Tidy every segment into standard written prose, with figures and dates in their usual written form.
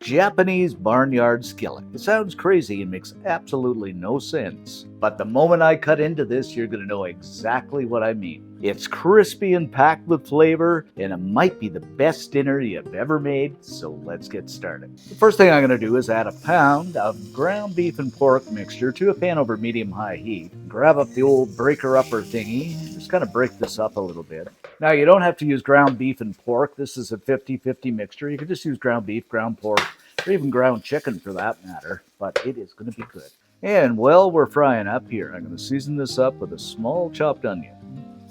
Japanese Barnyard Skillet. It sounds crazy and makes absolutely no sense, but the moment I cut into this, you're going to know exactly what I mean. It's crispy and packed with flavor, and it might be the best dinner you've ever made, so let's get started. The first thing I'm going to do is add a pound of ground beef and pork mixture to a pan over medium-high heat. Grab up the old breaker-upper thingy, just kind of break this up a little bit. Now, you don't have to use ground beef and pork. This is a 50-50 mixture. You could just use ground beef, ground pork, or even ground chicken for that matter, but it is going to be good. And while we're frying up here, I'm going to season this up with a small chopped onion,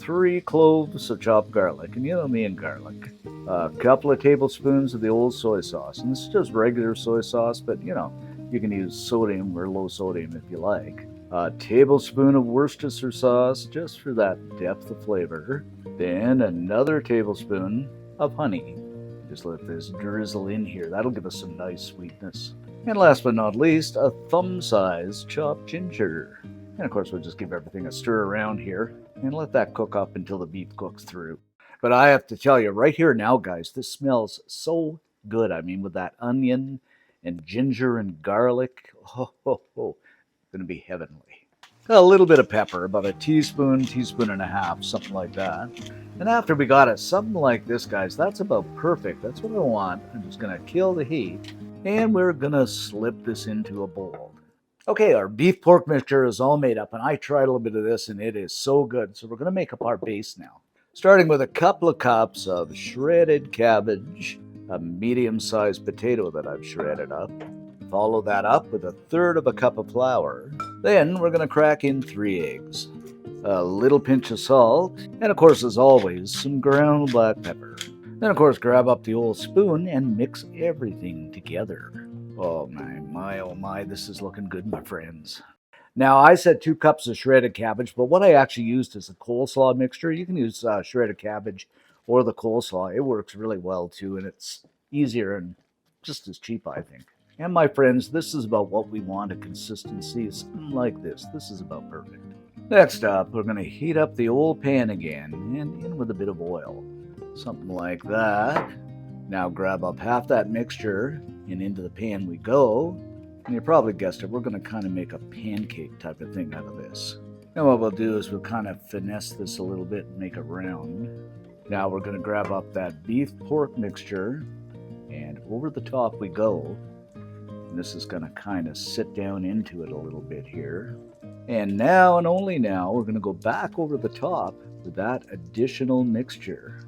3 cloves of chopped garlic, and you know me and garlic, a couple of tablespoons of the old soy sauce, and this is just regular soy sauce, but you know, you can use sodium or low sodium if you like. A tablespoon of Worcestershire sauce, just for that depth of flavor. Then another tablespoon of honey. Just let this drizzle in here. That'll give us some nice sweetness. And last but not least, a thumb-sized chopped ginger. And of course, we'll just give everything a stir around here and let that cook up until the beef cooks through. But I have to tell you, right here now, guys, this smells so good. I mean, with that onion and ginger and garlic, gonna be heavenly. A little bit of pepper, about a teaspoon, teaspoon and a half, something like that. And after we got it something like this, guys, that's about perfect. That's what I want. I'm just gonna kill the heat, and we're gonna slip this into a bowl. Okay, our beef pork mixture is all made up, and I tried a little bit of this, and it is so good. So we're gonna make up our base now. Starting with a couple of cups of shredded cabbage, a medium-sized potato that I've shredded up. Follow that up with 1/3 of a cup of flour. Then we're going to crack in 3 eggs, a little pinch of salt, and of course, as always, some ground black pepper. Then of course, grab up the old spoon and mix everything together. Oh my, this is looking good, my friends. Now, I said 2 cups of shredded cabbage, but what I actually used is a coleslaw mixture. You can use shredded cabbage or the coleslaw. It works really well too, and it's easier and just as cheap, I think. And my friends, this is about what we want, a consistency, something like this. This is about perfect. Next up, we're going to heat up the old pan again and in with a bit of oil. Something like that. Now grab up half that mixture and into the pan we go. And you probably guessed it, we're going to kind of make a pancake type of thing out of this. And what we'll do is we'll kind of finesse this a little bit and make it round. Now we're going to grab up that beef pork mixture and over the top we go. This is going to kind of sit down into it a little bit here. And now and only now, we're going to go back over the top with that additional mixture.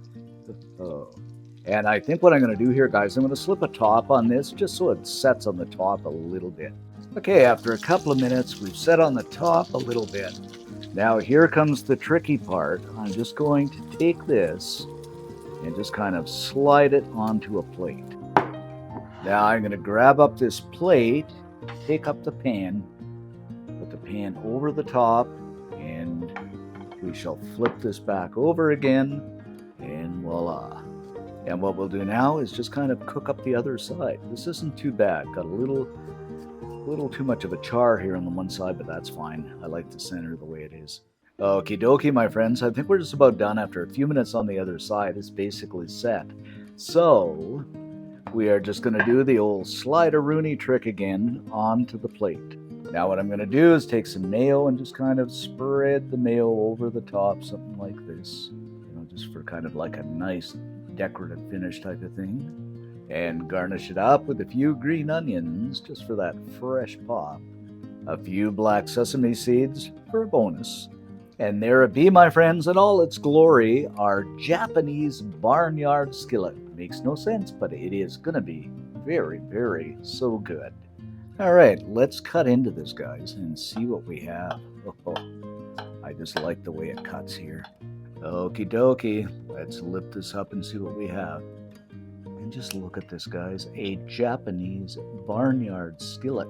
And I think what I'm going to do here, guys, I'm going to slip a top on this just so it sets on the top a little bit. Okay, after a couple of minutes, we've set on the top a little bit. Now here comes the tricky part. I'm just going to take this and just kind of slide it onto a plate. Now I'm going to grab up this plate, take up the pan, put the pan over the top, and we shall flip this back over again, and voila. And what we'll do now is just kind of cook up the other side. This isn't too bad. Got a little too much of a char here on the one side, but that's fine. I like the center the way it is. Okie dokie, my friends. I think we're just about done after a few minutes on the other side. It's basically set. So we are just going to do the old slide-a-rooney trick again onto the plate. Now what I'm going to do is take some mayo and just kind of spread the mayo over the top, something like this. You know, just for kind of like a nice decorative finish type of thing. And garnish it up with a few green onions, just for that fresh pop. A few black sesame seeds for a bonus. And there it be, my friends, in all its glory, our Japanese Barnyard Skillet. Makes no sense, but it is going to be very, very so good. All right, let's cut into this, guys, and see what we have. I just like the way it cuts here. Okie dokie, let's lift this up and see what we have. And just look at this, guys, a Japanese Barnyard Skillet.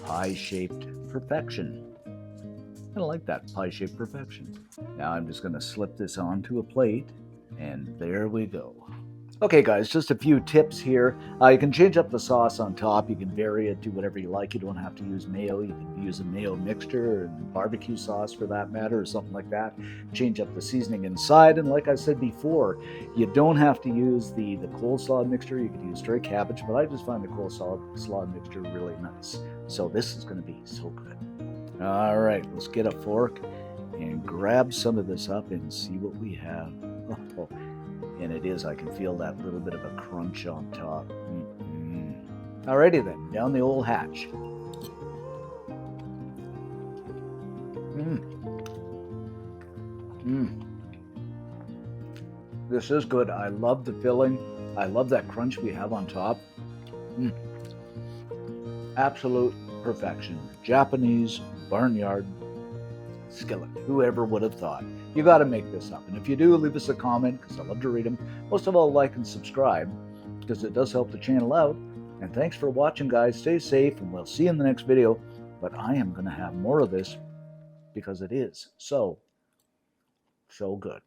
Pie-shaped perfection. I like that pie-shaped perfection. Now I'm just going to slip this onto a plate, and there we go. Okay, guys, just a few tips here. You can change up the sauce on top. You can vary it, do whatever you like. You don't have to use mayo. You can use a mayo mixture and barbecue sauce for that matter, or something like that. Change up the seasoning inside. And like I said before, you don't have to use the coleslaw mixture. You could use straight cabbage, but I just find the coleslaw mixture really nice. So this is going to be so good. All right, let's get a fork and grab some of this up and see what we have. Oh, and it is, I can feel that little bit of a crunch on top. Alrighty then, down the old hatch. This is good. I love the filling. I love that crunch we have on top. Absolute perfection. Japanese Barnyard Skillet. Whoever would have thought? You got to make this up. And if you do, leave us a comment because I love to read them. Most of all, like and subscribe because it does help the channel out. And thanks for watching, guys. Stay safe, and we'll see you in the next video. But I am going to have more of this because it is so good.